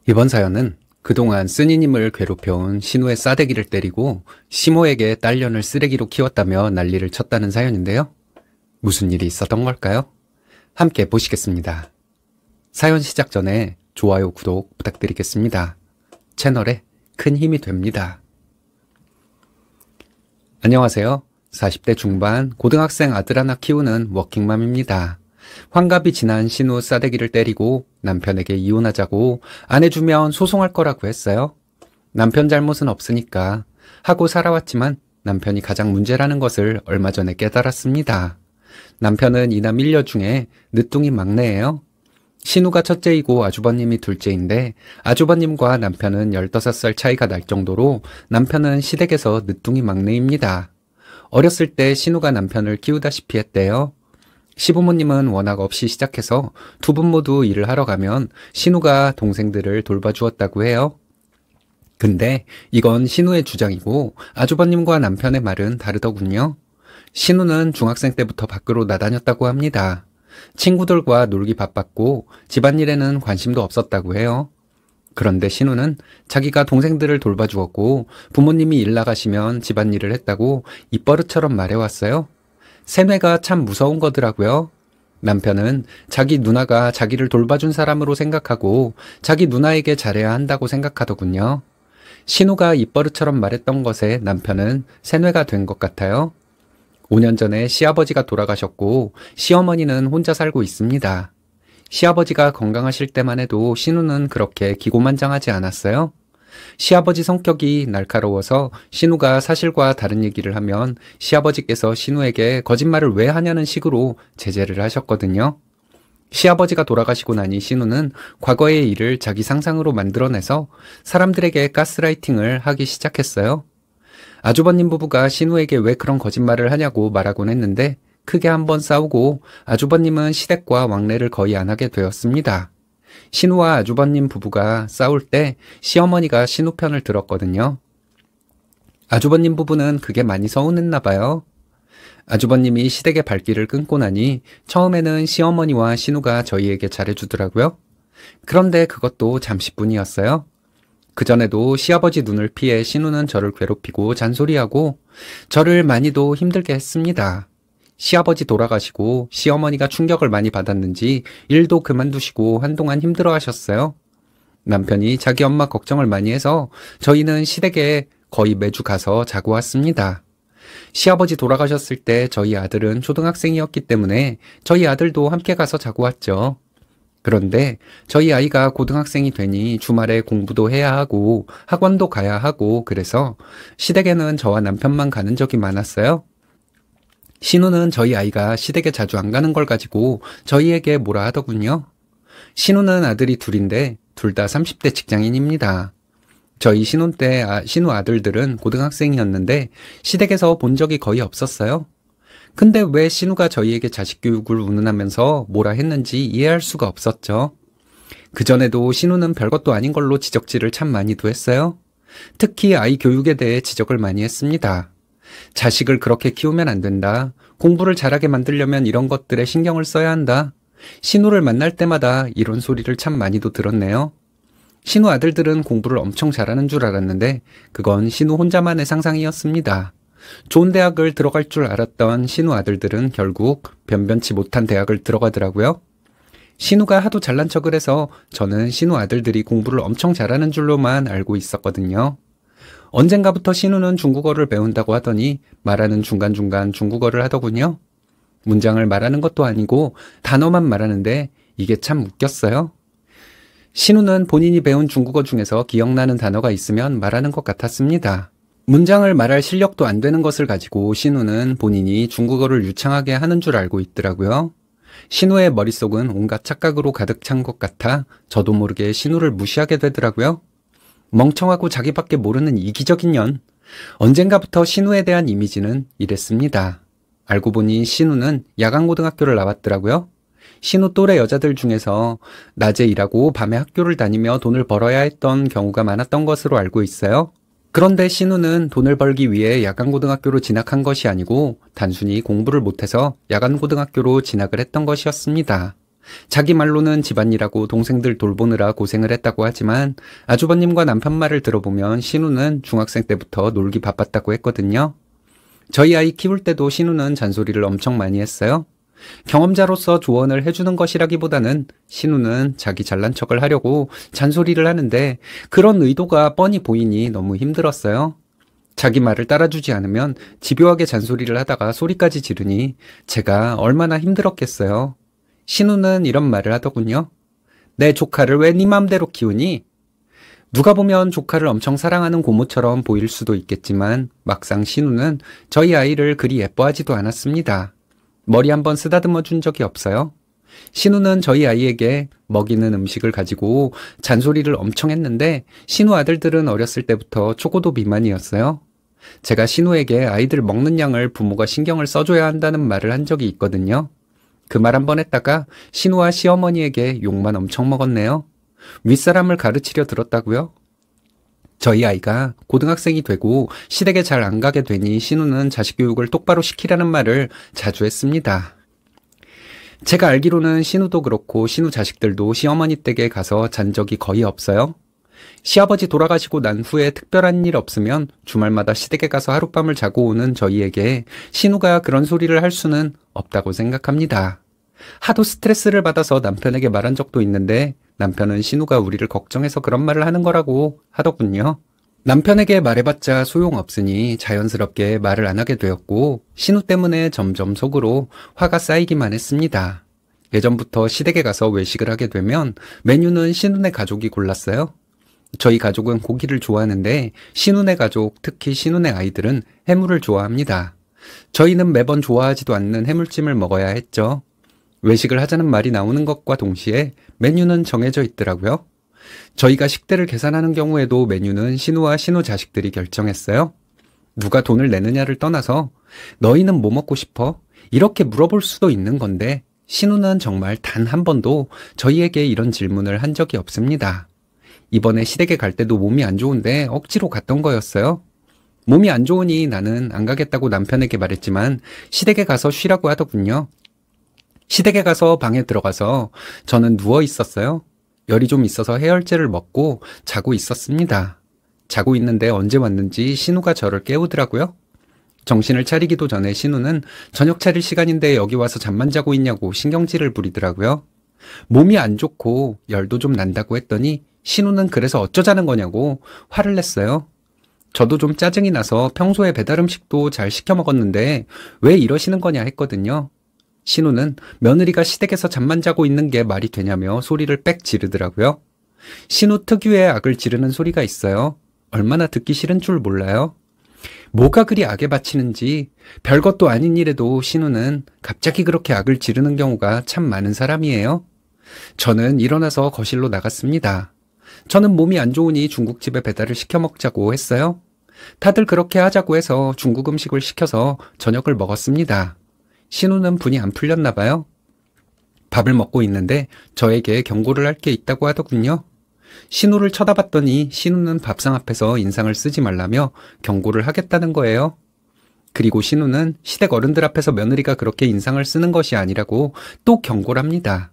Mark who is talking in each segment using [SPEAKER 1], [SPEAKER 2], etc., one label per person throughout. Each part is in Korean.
[SPEAKER 1] 이번 사연은 그동안 쓰니님을 괴롭혀온 신우의 싸대기를 때리고 시모에게 딸년을 쓰레기로 키웠다며 난리를 쳤다는 사연인데요. 무슨 일이 있었던 걸까요? 함께 보시겠습니다. 사연 시작 전에 좋아요, 구독 부탁드리겠습니다. 채널에 큰 힘이 됩니다. 안녕하세요. 40대 중반 고등학생 아들 하나 키우는 워킹맘입니다. 환갑이 지난 신우 싸대기를 때리고 남편에게 이혼하자고 안 해주면 소송할 거라고 했어요. 남편 잘못은 없으니까 하고 살아왔지만 남편이 가장 문제라는 것을 얼마 전에 깨달았습니다. 남편은 이남 1녀 중에 늦둥이 막내예요. 신우가 첫째이고 아주버님이 둘째인데 아주버님과 남편은 15살 차이가 날 정도로 남편은 시댁에서 늦둥이 막내입니다. 어렸을 때 신우가 남편을 키우다시피 했대요. 시부모님은 워낙 없이 시작해서 두 분 모두 일을 하러 가면 신우가 동생들을 돌봐주었다고 해요. 근데 이건 신우의 주장이고 아주버님과 남편의 말은 다르더군요. 신우는 중학생 때부터 밖으로 나다녔다고 합니다. 친구들과 놀기 바빴고 집안일에는 관심도 없었다고 해요. 그런데 신우는 자기가 동생들을 돌봐주었고 부모님이 일 나가시면 집안일을 했다고 입버릇처럼 말해왔어요. 세뇌가 참 무서운 거더라고요. 남편은 자기 누나가 자기를 돌봐준 사람으로 생각하고 자기 누나에게 잘해야 한다고 생각하더군요. 신우가 입버릇처럼 말했던 것에 남편은 세뇌가 된 것 같아요. 5년 전에 시아버지가 돌아가셨고 시어머니는 혼자 살고 있습니다. 시아버지가 건강하실 때만 해도 신우는 그렇게 기고만장하지 않았어요. 시아버지 성격이 날카로워서 신우가 사실과 다른 얘기를 하면 시아버지께서 신우에게 거짓말을 왜 하냐는 식으로 제재를 하셨거든요. 시아버지가 돌아가시고 나니 신우는 과거의 일을 자기 상상으로 만들어내서 사람들에게 가스라이팅을 하기 시작했어요. 아주버님 부부가 신우에게 왜 그런 거짓말을 하냐고 말하곤 했는데 크게 한번 싸우고 아주버님은 시댁과 왕래를 거의 안 하게 되었습니다. 신우와 아주버님 부부가 싸울 때 시어머니가 신우 편을 들었거든요. 아주버님 부부는 그게 많이 서운했나 봐요. 아주버님이 시댁의 발길을 끊고 나니 처음에는 시어머니와 신우가 저희에게 잘해주더라고요. 그런데 그것도 잠시뿐이었어요. 그전에도 시아버지 눈을 피해 신우는 저를 괴롭히고 잔소리하고 저를 많이도 힘들게 했습니다. 시아버지 돌아가시고 시어머니가 충격을 많이 받았는지 일도 그만두시고 한동안 힘들어 하셨어요. 남편이 자기 엄마 걱정을 많이 해서 저희는 시댁에 거의 매주 가서 자고 왔습니다. 시아버지 돌아가셨을 때 저희 아들은 초등학생이었기 때문에 저희 아들도 함께 가서 자고 왔죠. 그런데 저희 아이가 고등학생이 되니 주말에 공부도 해야 하고 학원도 가야 하고 그래서 시댁에는 저와 남편만 가는 적이 많았어요. 신우는 저희 아이가 시댁에 자주 안 가는 걸 가지고 저희에게 뭐라 하더군요. 신우는 아들이 둘인데 둘 다 30대 직장인입니다. 저희 신혼 때 신우 아들들은 고등학생이었는데 시댁에서 본 적이 거의 없었어요. 근데 왜 신우가 저희에게 자식 교육을 운운하면서 뭐라 했는지 이해할 수가 없었죠. 그전에도 신우는 별것도 아닌 걸로 지적질을 참 많이도 했어요. 특히 아이 교육에 대해 지적을 많이 했습니다. 자식을 그렇게 키우면 안 된다. 공부를 잘하게 만들려면 이런 것들에 신경을 써야 한다. 신우를 만날 때마다 이런 소리를 참 많이도 들었네요. 신우 아들들은 공부를 엄청 잘하는 줄 알았는데 그건 신우 혼자만의 상상이었습니다. 좋은 대학을 들어갈 줄 알았던 신우 아들들은 결국 변변치 못한 대학을 들어가더라고요. 신우가 하도 잘난 척을 해서 저는 신우 아들들이 공부를 엄청 잘하는 줄로만 알고 있었거든요. 언젠가부터 신우는 중국어를 배운다고 하더니 말하는 중간중간 중국어를 하더군요. 문장을 말하는 것도 아니고 단어만 말하는데 이게 참 웃겼어요. 신우는 본인이 배운 중국어 중에서 기억나는 단어가 있으면 말하는 것 같았습니다. 문장을 말할 실력도 안 되는 것을 가지고 신우는 본인이 중국어를 유창하게 하는 줄 알고 있더라고요. 신우의 머릿속은 온갖 착각으로 가득 찬 것 같아 저도 모르게 신우를 무시하게 되더라고요. 멍청하고 자기밖에 모르는 이기적인 년. 언젠가부터 신우에 대한 이미지는 이랬습니다. 알고 보니 신우는 야간고등학교를 나왔더라고요. 신우 또래 여자들 중에서 낮에 일하고 밤에 학교를 다니며 돈을 벌어야 했던 경우가 많았던 것으로 알고 있어요. 그런데 신우는 돈을 벌기 위해 야간고등학교로 진학한 것이 아니고 단순히 공부를 못해서 야간고등학교로 진학을 했던 것이었습니다. 자기 말로는 집안일하고 동생들 돌보느라 고생을 했다고 하지만 아주버님과 남편 말을 들어보면 신우는 중학생 때부터 놀기 바빴다고 했거든요. 저희 아이 키울 때도 신우는 잔소리를 엄청 많이 했어요. 경험자로서 조언을 해주는 것이라기보다는 신우는 자기 잘난 척을 하려고 잔소리를 하는데 그런 의도가 뻔히 보이니 너무 힘들었어요. 자기 말을 따라주지 않으면 집요하게 잔소리를 하다가 소리까지 지르니 제가 얼마나 힘들었겠어요. 신우는 이런 말을 하더군요. 내 조카를 왜 네 맘대로 키우니? 누가 보면 조카를 엄청 사랑하는 고모처럼 보일 수도 있겠지만 막상 신우는 저희 아이를 그리 예뻐하지도 않았습니다. 머리 한번 쓰다듬어 준 적이 없어요. 신우는 저희 아이에게 먹이는 음식을 가지고 잔소리를 엄청 했는데 신우 아들들은 어렸을 때부터 초고도 비만이었어요. 제가 신우에게 아이들 먹는 양을 부모가 신경을 써줘야 한다는 말을 한 적이 있거든요. 그 말 한 번 했다가 신우와 시어머니에게 욕만 엄청 먹었네요. 윗사람을 가르치려 들었다고요? 저희 아이가 고등학생이 되고 시댁에 잘 안 가게 되니 신우는 자식 교육을 똑바로 시키라는 말을 자주 했습니다. 제가 알기로는 신우도 그렇고 신우 자식들도 시어머니 댁에 가서 잔 적이 거의 없어요. 시아버지 돌아가시고 난 후에 특별한 일 없으면 주말마다 시댁에 가서 하룻밤을 자고 오는 저희에게 신우가 그런 소리를 할 수는 없다고 생각합니다. 하도 스트레스를 받아서 남편에게 말한 적도 있는데 남편은 신우가 우리를 걱정해서 그런 말을 하는 거라고 하더군요. 남편에게 말해봤자 소용없으니 자연스럽게 말을 안 하게 되었고 신우 때문에 점점 속으로 화가 쌓이기만 했습니다. 예전부터 시댁에 가서 외식을 하게 되면 메뉴는 신우네 가족이 골랐어요. 저희 가족은 고기를 좋아하는데 신우네 가족, 특히 신우네 아이들은 해물을 좋아합니다. 저희는 매번 좋아하지도 않는 해물찜을 먹어야 했죠. 외식을 하자는 말이 나오는 것과 동시에 메뉴는 정해져 있더라고요. 저희가 식대를 계산하는 경우에도 메뉴는 신우와 신우 자식들이 결정했어요. 누가 돈을 내느냐를 떠나서 너희는 뭐 먹고 싶어? 이렇게 물어볼 수도 있는 건데 신우는 정말 단 한 번도 저희에게 이런 질문을 한 적이 없습니다. 이번에 시댁에 갈 때도 몸이 안 좋은데 억지로 갔던 거였어요. 몸이 안 좋으니 나는 안 가겠다고 남편에게 말했지만 시댁에 가서 쉬라고 하더군요. 시댁에 가서 방에 들어가서 저는 누워 있었어요. 열이 좀 있어서 해열제를 먹고 자고 있었습니다. 자고 있는데 언제 왔는지 신우가 저를 깨우더라고요. 정신을 차리기도 전에 신우는 저녁 차릴 시간인데 여기 와서 잠만 자고 있냐고 신경질을 부리더라고요. 몸이 안 좋고 열도 좀 난다고 했더니 신우는 그래서 어쩌자는 거냐고 화를 냈어요. 저도 좀 짜증이 나서 평소에 배달 음식도 잘 시켜 먹었는데 왜 이러시는 거냐 했거든요. 신우는 며느리가 시댁에서 잠만 자고 있는 게 말이 되냐며 소리를 빽 지르더라고요. 신우 특유의 악을 지르는 소리가 있어요. 얼마나 듣기 싫은 줄 몰라요. 뭐가 그리 악에 바치는지 별것도 아닌 일에도 신우는 갑자기 그렇게 악을 지르는 경우가 참 많은 사람이에요. 저는 일어나서 거실로 나갔습니다. 저는 몸이 안 좋으니 중국집에 배달을 시켜 먹자고 했어요. 다들 그렇게 하자고 해서 중국 음식을 시켜서 저녁을 먹었습니다. 신우는 분이 안 풀렸나 봐요. 밥을 먹고 있는데 저에게 경고를 할 게 있다고 하더군요. 신우를 쳐다봤더니 신우는 밥상 앞에서 인상을 쓰지 말라며 경고를 하겠다는 거예요. 그리고 신우는 시댁 어른들 앞에서 며느리가 그렇게 인상을 쓰는 것이 아니라고 또 경고를 합니다.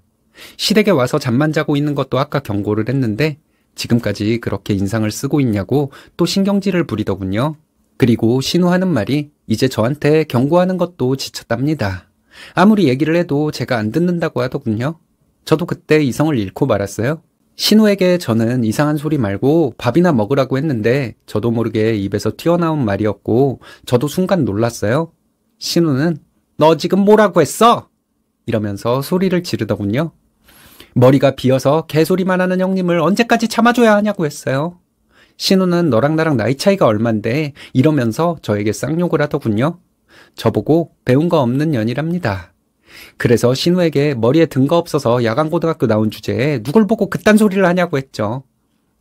[SPEAKER 1] 시댁에 와서 잠만 자고 있는 것도 아까 경고를 했는데 지금까지 그렇게 인상을 쓰고 있냐고 또 신경질을 부리더군요. 그리고 신우 하는 말이 이제 저한테 경고하는 것도 지쳤답니다. 아무리 얘기를 해도 제가 안 듣는다고 하더군요. 저도 그때 이성을 잃고 말았어요. 신우에게 저는 이상한 소리 말고 밥이나 먹으라고 했는데 저도 모르게 입에서 튀어나온 말이었고 저도 순간 놀랐어요. 신우는 너 지금 뭐라고 했어? 이러면서 소리를 지르더군요. 머리가 비어서 개소리만 하는 형님을 언제까지 참아줘야 하냐고 했어요. 신우는 너랑 나랑 나이 차이가 얼만데 이러면서 저에게 쌍욕을 하더군요. 저보고 배운 거 없는 년이랍니다. 그래서 신우에게 머리에 든 거 없어서 야간고등학교 나온 주제에 누굴 보고 그딴 소리를 하냐고 했죠.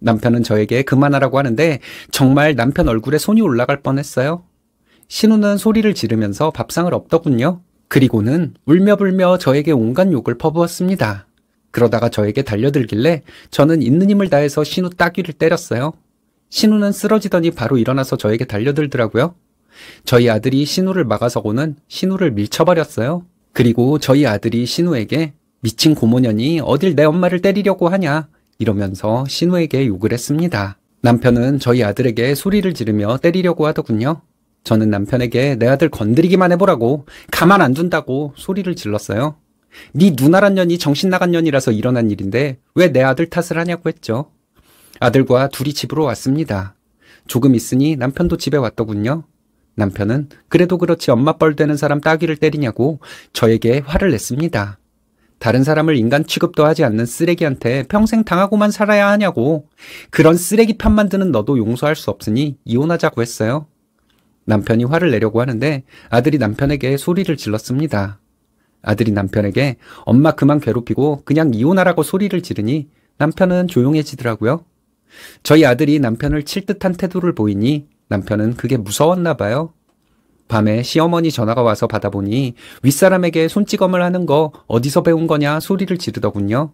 [SPEAKER 1] 남편은 저에게 그만하라고 하는데 정말 남편 얼굴에 손이 올라갈 뻔했어요. 신우는 소리를 지르면서 밥상을 엎더군요. 그리고는 울며불며 저에게 온갖 욕을 퍼부었습니다. 그러다가 저에게 달려들길래 저는 있는 힘을 다해서 신우 따귀를 때렸어요. 신우는 쓰러지더니 바로 일어나서 저에게 달려들더라고요. 저희 아들이 신우를 막아서고는 신우를 밀쳐버렸어요. 그리고 저희 아들이 신우에게 미친 고모년이 어딜 내 엄마를 때리려고 하냐 이러면서 신우에게 욕을 했습니다. 남편은 저희 아들에게 소리를 지르며 때리려고 하더군요. 저는 남편에게 내 아들 건드리기만 해보라고 가만 안 둔다고 소리를 질렀어요. 네 누나란 년이 정신 나간 년이라서 일어난 일인데 왜 내 아들 탓을 하냐고 했죠. 아들과 둘이 집으로 왔습니다. 조금 있으니 남편도 집에 왔더군요. 남편은 그래도 그렇지 엄마 뻘 되는 사람 따귀를 때리냐고 저에게 화를 냈습니다. 다른 사람을 인간 취급도 하지 않는 쓰레기한테 평생 당하고만 살아야 하냐고. 그런 쓰레기 편 만드는 너도 용서할 수 없으니 이혼하자고 했어요. 남편이 화를 내려고 하는데 아들이 남편에게 소리를 질렀습니다. 아들이 남편에게 엄마 그만 괴롭히고 그냥 이혼하라고 소리를 지르니 남편은 조용해지더라고요. 저희 아들이 남편을 칠 듯한 태도를 보이니 남편은 그게 무서웠나 봐요. 밤에 시어머니 전화가 와서 받아보니 윗사람에게 손찌검을 하는 거 어디서 배운 거냐 소리를 지르더군요.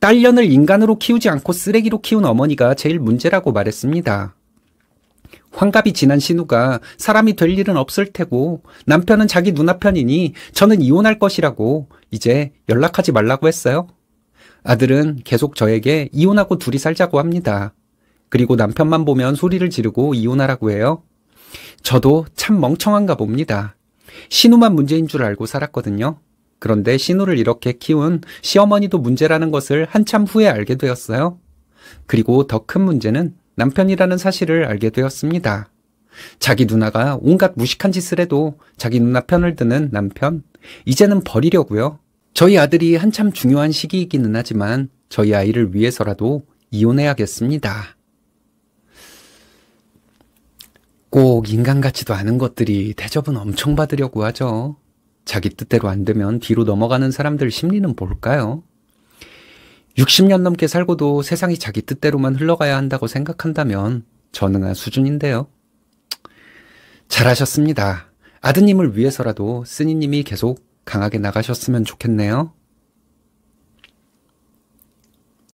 [SPEAKER 1] 딸년을 인간으로 키우지 않고 쓰레기로 키운 어머니가 제일 문제라고 말했습니다. 환갑이 지난 신우가 사람이 될 일은 없을 테고 남편은 자기 누나 편이니 저는 이혼할 것이라고 이제 연락하지 말라고 했어요. 아들은 계속 저에게 이혼하고 둘이 살자고 합니다. 그리고 남편만 보면 소리를 지르고 이혼하라고 해요. 저도 참 멍청한가 봅니다. 신우만 문제인 줄 알고 살았거든요. 그런데 신우를 이렇게 키운 시어머니도 문제라는 것을 한참 후에 알게 되었어요. 그리고 더 큰 문제는 남편이라는 사실을 알게 되었습니다. 자기 누나가 온갖 무식한 짓을 해도 자기 누나 편을 드는 남편, 이제는 버리려고요. 저희 아들이 한참 중요한 시기이기는 하지만 저희 아이를 위해서라도 이혼해야겠습니다. 꼭 인간 같지도 않은 것들이 대접은 엄청 받으려고 하죠. 자기 뜻대로 안 되면 뒤로 넘어가는 사람들 심리는 뭘까요? 60년 넘게 살고도 세상이 자기 뜻대로만 흘러가야 한다고 생각한다면 전능한 수준인데요. 잘하셨습니다. 아드님을 위해서라도 쓰니님이 계속 강하게 나가셨으면 좋겠네요.